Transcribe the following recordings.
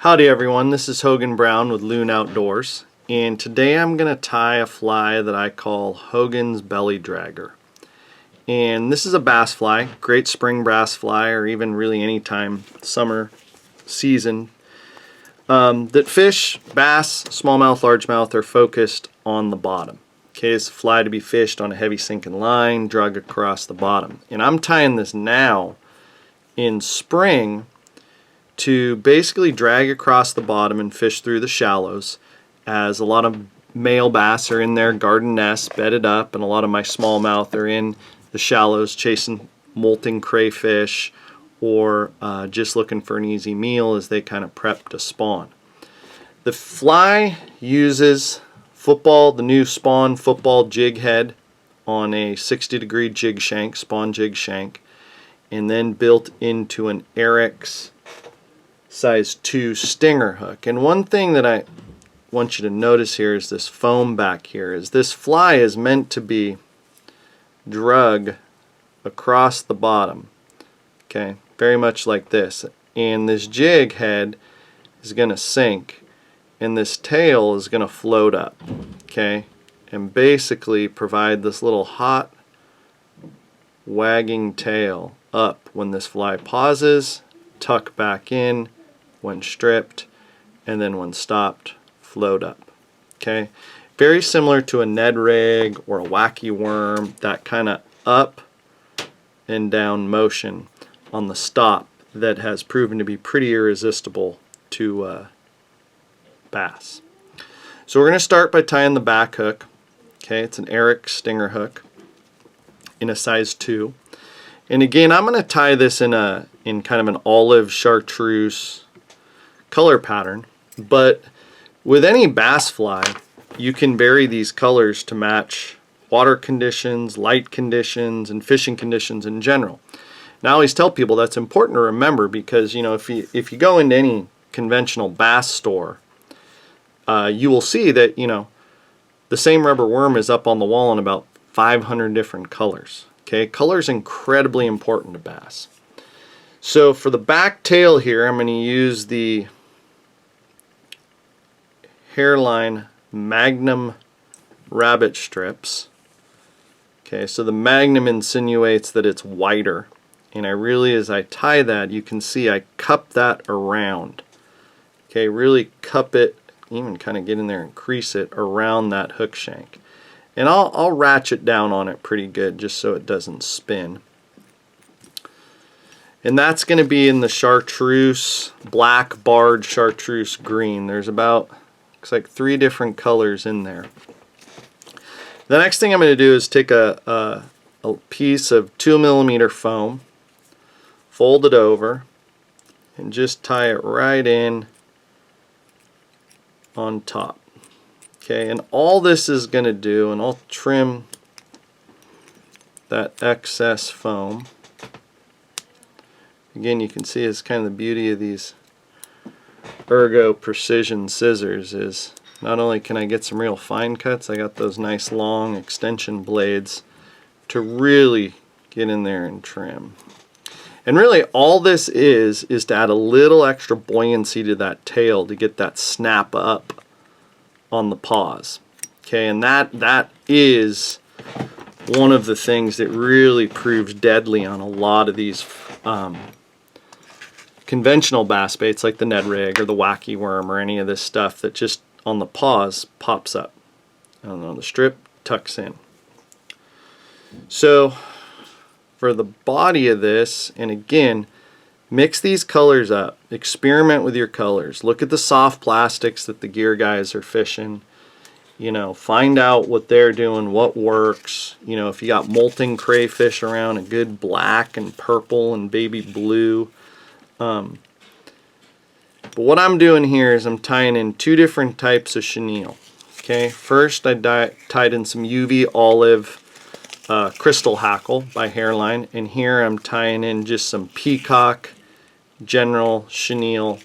Howdy everyone, this is Hogan Brown with Loon Outdoors, and today I'm going to tie a fly that I call Hogan's Belly Dragger. And this is a bass fly, great spring bass fly, or even really any time summer season, that fish, bass, smallmouth, largemouth are focused on the bottom. Okay, it's a fly to be fished on a heavy sinking line, drug across the bottom. And I'm tying this now in spring to basically drag across the bottom and fish through the shallows, as a lot of male bass are in their garden nests bedded up, and a lot of my smallmouth are in the shallows chasing molting crayfish or just looking for an easy meal as they kind of prep to spawn. The fly uses the new spawn football jig head on a 60-degree jig shank, spawn jig shank, and then built into an Ahrex size 2 stinger hook. And one thing that I want you to notice here is this foam back here. Is this fly is meant to be drug across the bottom, okay, very much like this, and this jig head is going to sink and this tail is going to float up, okay, and basically provide this little hot wagging tail up when this fly pauses, tuck back in when stripped, and then when stopped, float up. Okay, very similar to a Ned rig or a wacky worm, that kind of up and down motion on the stop that has proven to be pretty irresistible to bass. So we're going to start by tying the back hook. Okay, it's an Ahrex stinger hook in a size 2. And again, I'm going to tie this in kind of an olive chartreuse color pattern, but with any bass fly you can vary these colors to match water conditions, light conditions, and fishing conditions in general. Now I always tell people that's important to remember, because you know, if you go into any conventional bass store, you will see that, you know, the same rubber worm is up on the wall in about 500 different colors. Okay, color is incredibly important to bass. So for the back tail here, I'm going to use the Hareline Magnum rabbit strips. Okay, so the Magnum insinuates that it's wider, and I really, as I tie that, you can see I cup that around. Okay, really cup it, even kind of get in there and crease it around that hook shank. And I'll ratchet down on it pretty good just so it doesn't spin. And that's going to be in the chartreuse, black barred chartreuse green. There's about, looks like 3 different colors in there. The next thing I'm going to do is take a piece of 2mm foam, fold it over, and just tie it right in on top. Okay, and all this is going to do, and I'll trim that excess foam. Again, you can see it's kind of the beauty of these Ergo Precision scissors is not only can I get some real fine cuts, I got those nice long extension blades to really get in there and trim. And really all this is to add a little extra buoyancy to that tail to get that snap up on the paws. Okay, and that is one of the things that really proves deadly on a lot of these conventional bass baits like the Ned rig or the wacky worm or any of this stuff that just on the paws pops up, and on the strip tucks in. So for the body of this, and again, mix these colors up, experiment with your colors, look at the soft plastics that the gear guys are fishing, you know, find out what they're doing, what works. You know, if you got molting crayfish around, a good black and purple and baby blue. But what I'm doing here is I'm tying in 2 different types of chenille. Okay, first I tied in some UV olive Krystal Hackle by Hareline, and here I'm tying in just some Peacock General Chenille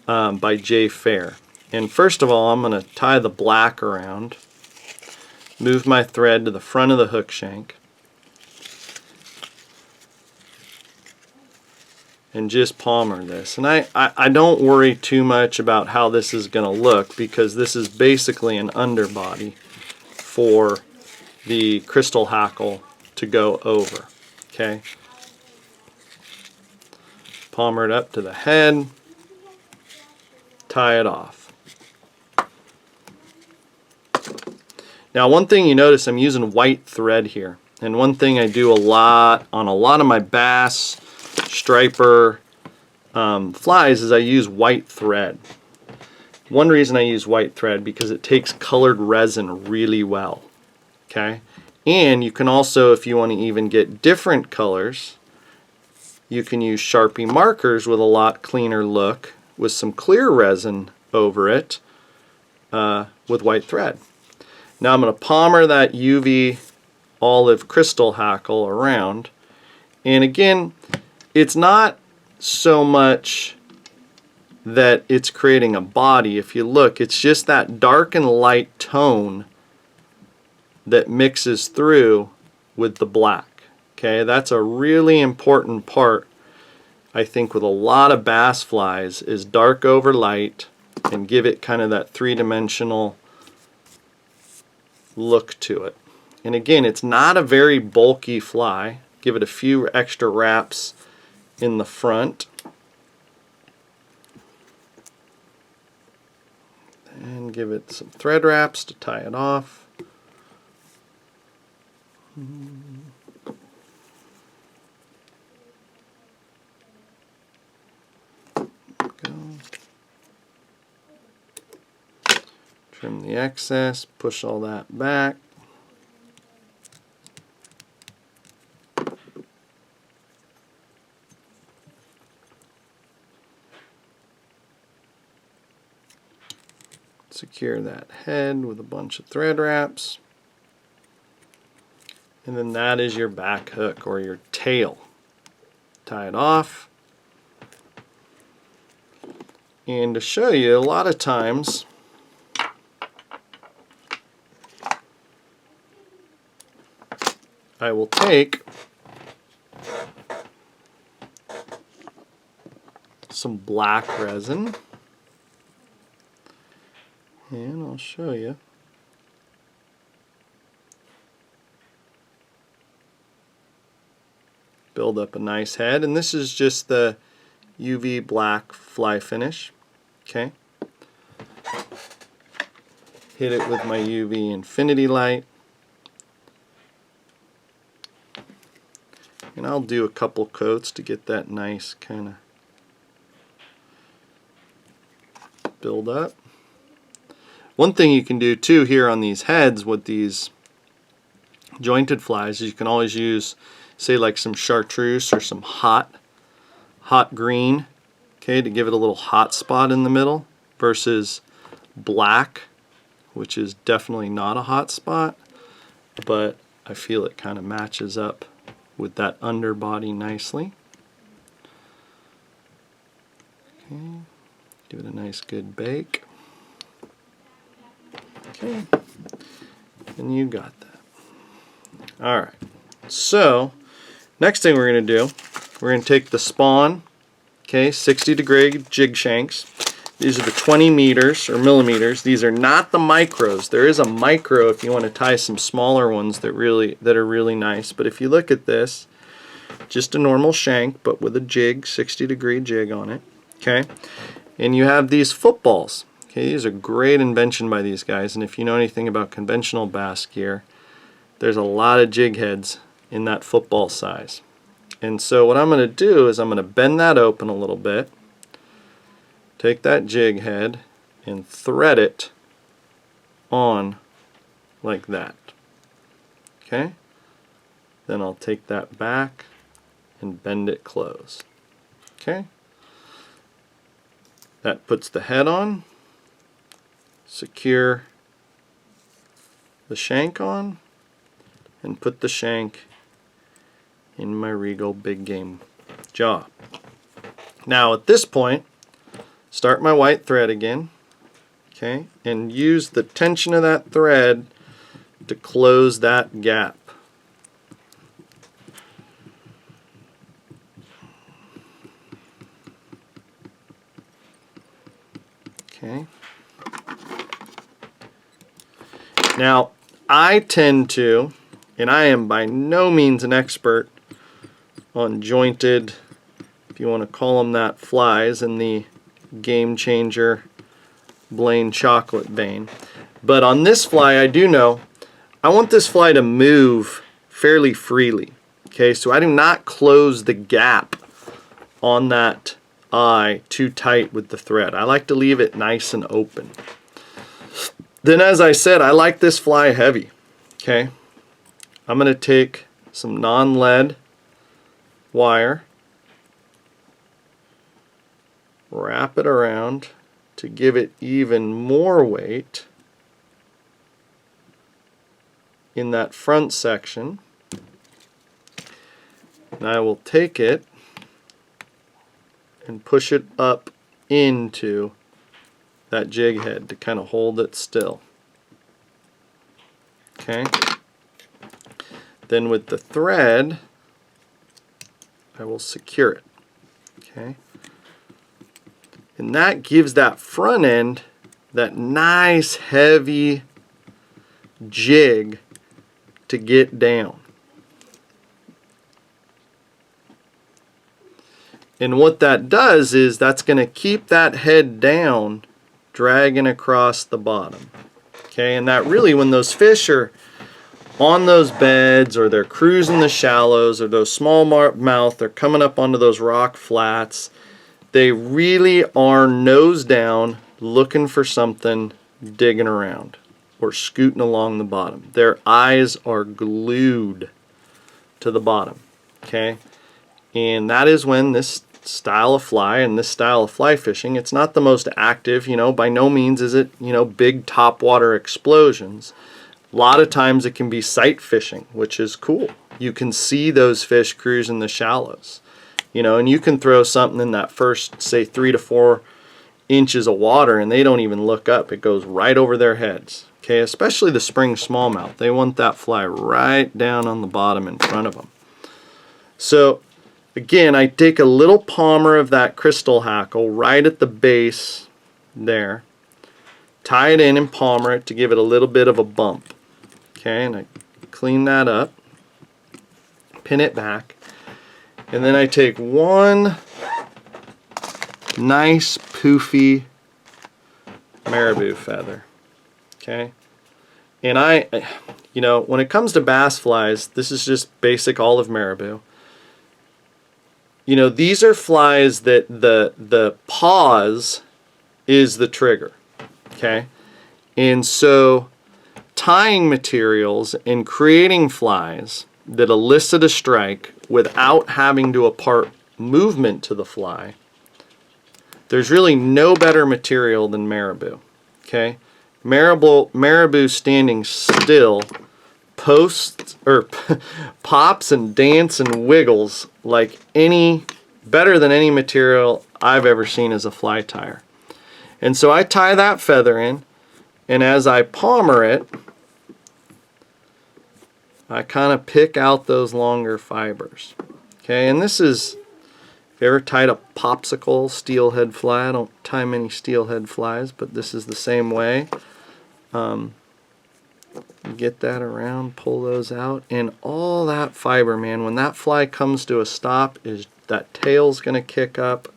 by Jay Fair. And first of all, I'm going to tie the black around, move my thread to the front of the hook shank, and just palmer this. And I don't worry too much about how this is going to look, because this is basically an underbody for the Krystal hackle to go over. Okay, palmer it up to the head, tie it off. Now, one thing you notice, I'm using white thread here, and one thing I do a lot on a lot of my bass, striper flies is I use white thread. One reason I use white thread, because it takes colored resin really well. Okay, and you can also, if you want to even get different colors, you can use Sharpie markers with a lot cleaner look with some clear resin over it with white thread. Now I'm going to palmer that UV olive Krystal hackle around, and again, it's not so much that it's creating a body. If you look, it's just that dark and light tone that mixes through with the black. Okay, that's a really important part, I think, with a lot of bass flies, is dark over light and give it kind of that three-dimensional look to it. And again, it's not a very bulky fly. Give it a few extra wraps in the front. And give it some thread wraps to tie it off. Go. Trim the excess, push all that back. Secure that head with a bunch of thread wraps. And then that is your back hook or your tail. Tie it off. And to show you, a lot of times I will take some black resin, and I'll show you. Build up a nice head, and this is just the UV black fly finish. Okay. Hit it with my UV infinity light. And I'll do a couple coats to get that nice kind of build up. One thing you can do too here on these heads with these jointed flies is you can always use, say, like some Chartreuse or some hot green, okay, to give it a little hot spot in the middle, versus black, which is definitely not a hot spot, but I feel it kind of matches up with that underbody nicely. Okay, give it a nice good bake. Okay, and you got that. Alright, so next thing we're going to do, we're going to take the spawn, okay, 60-degree jig shanks. These are the 20 meters or millimeters. These are not the micros. There is a micro if you want to tie some smaller ones that are really nice. But if you look at this, just a normal shank, but with a jig, 60-degree jig on it. Okay, and you have these footballs. Okay, these are great invention by these guys. And if you know anything about conventional bass gear, there's a lot of jig heads in that football size. And so what I'm going to do is I'm going to bend that open a little bit. Take that jig head and thread it on like that. Okay? Then I'll take that back and bend it closed. Okay? That puts the head on. Secure the shank on, and put the shank in my Regal Big Game jaw. Now at this point, start my white thread again, okay, and use the tension of that thread to close that gap. Okay. Now, I tend to, and I am by no means an expert on jointed, if you want to call them that, flies in the Game Changer Blaine chocolate vein. But on this fly, I do know I want this fly to move fairly freely. Okay, so I do not close the gap on that eye too tight with the thread. I like to leave it nice and open. Then, as I said, I like this fly heavy. Okay, I'm going to take some non-lead wire, wrap it around to give it even more weight in that front section. And I will take it and push it up into that jig head to kind of hold it still. Okay. Then with the thread, I will secure it. Okay. And that gives that front end that nice heavy jig to get down. And what that does is that's going to keep that head down, dragging across the bottom. Okay, and that really, when those fish are on those beds or they're cruising the shallows or those smallmouth, they're coming up onto those rock flats, they really are nose down looking for something, digging around or scooting along the bottom. Their eyes are glued to the bottom. Okay, and that is when this style of fly and this style of fly fishing, it's not the most active, by no means is it, big topwater explosions. A lot of times it can be sight fishing, which is cool. You can see those fish cruising the shallows, and you can throw something in that first, say, 3 to 4 inches of water and they don't even look up. It goes right over their heads. Okay, especially the spring smallmouth. They want that fly right down on the bottom in front of them. So again, I take a little palmer of that Krystal hackle right at the base there, tie it in and palmer it to give it a little bit of a bump. Okay, and I clean that up, pin it back, and then I take one nice poofy marabou feather. Okay, and when it comes to bass flies, this is just basic olive marabou. These are flies that the pause is the trigger. Okay, and so tying materials and creating flies that elicit a strike without having to impart movement to the fly, there's really no better material than marabou. Okay, marabou standing still posts or pops and dance and wiggles like better than any material I've ever seen as a fly tire. And so I tie that feather in, and as I palmer it, I kind of pick out those longer fibers. Okay, and this is, if you ever tied a popsicle steelhead fly, I don't tie many steelhead flies, but this is the same way. Get that around, pull those out, and all that fiber, man, when that fly comes to a stop, that tail's going to kick up,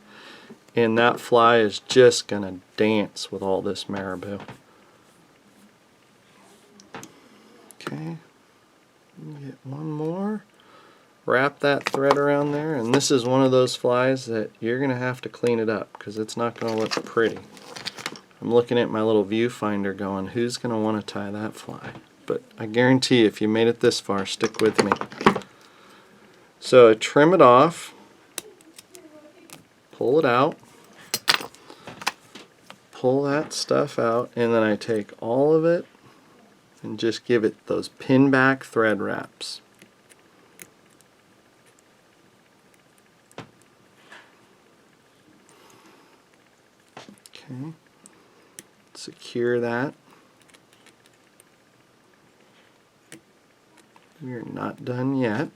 and that fly is just going to dance with all this marabou. Okay, get one more, wrap that thread around there, and this is one of those flies that you're going to have to clean it up because it's not going to look pretty. I'm looking at my little viewfinder going, who's going to want to tie that fly? But I guarantee if you made it this far, stick with me. So I trim it off, pull it out, pull that stuff out, and then I take all of it and just give it those pin back thread wraps. Okay, secure that. You're not done yet.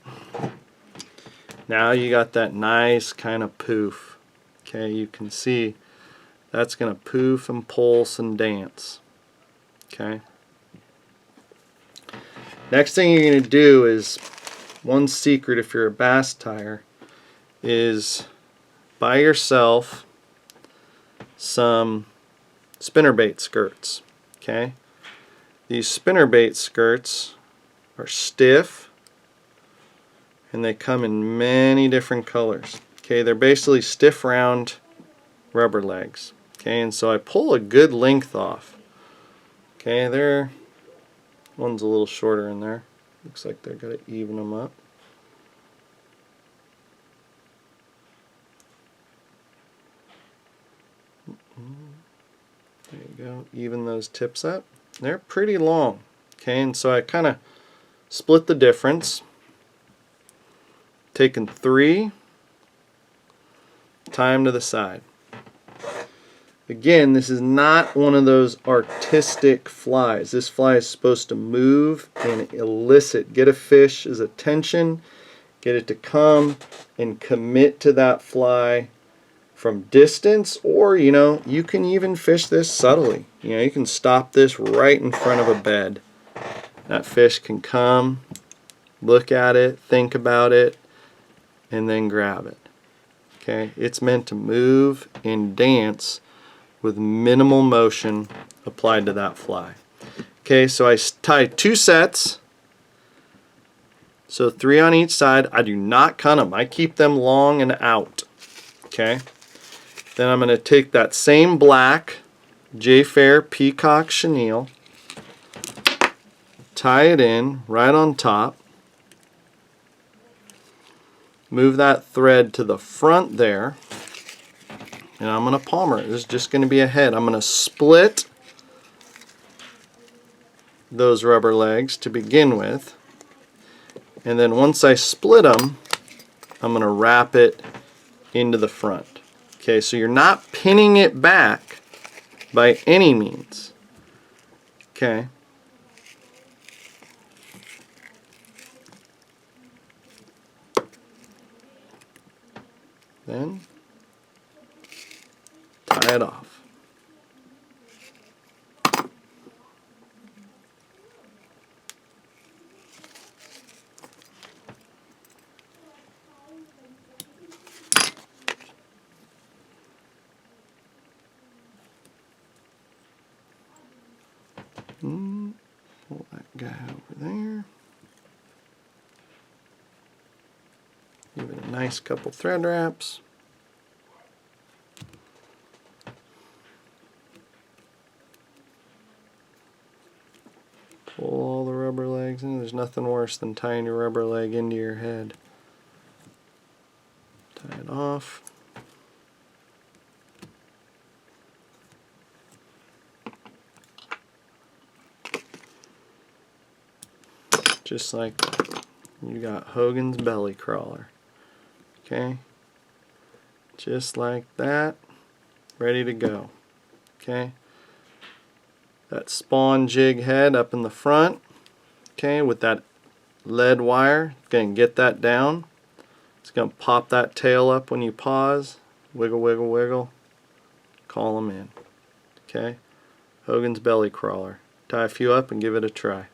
Now you got that nice kind of poof. Okay, you can see that's going to poof and pulse and dance. Okay. Next thing you're going to do is, one secret if you're a bass tyer, is buy yourself some spinnerbait skirts. Okay. These spinnerbait skirts are stiff and they come in many different colors. Okay, they're basically stiff round rubber legs. Okay, and so I pull a good length off. Okay, one's a little shorter in there. Looks like they're gonna even them up. There you go, even those tips up. They're pretty long. Okay, and so I kind of split the difference, taking 3, tie them to the side. Again, this is not one of those artistic flies. This fly is supposed to move and elicit, get a fish's attention, get it to come and commit to that fly from distance, or you can even fish this subtly. You can stop this right in front of a bed. That fish can come, look at it, think about it, and then grab it. Okay, it's meant to move and dance with minimal motion applied to that fly. Okay, so I tie 2 sets, so 3 on each side. I do not cut them. I keep them long and out. Okay, then I'm going to take that same black Jay Fair Peacock Chenille, tie it in right on top, move that thread to the front there, and I'm going to palmer it. This is just going to be a head. I'm going to split those rubber legs to begin with, and then once I split them, I'm going to wrap it into the front. Okay, so you're not pinning it back by any means. Okay. Then tie it off. Pull that guy over there. Give it a nice couple thread wraps. Pull all the rubber legs in. There's nothing worse than tying your rubber leg into your head. Tie it off. Just like you got Hogan's belly crawler. Okay? Just like that. Ready to go. Okay? That spawn jig head up in the front. Okay, with that lead wire, going to get that down. It's going to pop that tail up when you pause. Wiggle, wiggle, wiggle. Call them in. Okay? Hogan's belly crawler. Tie a few up and give it a try.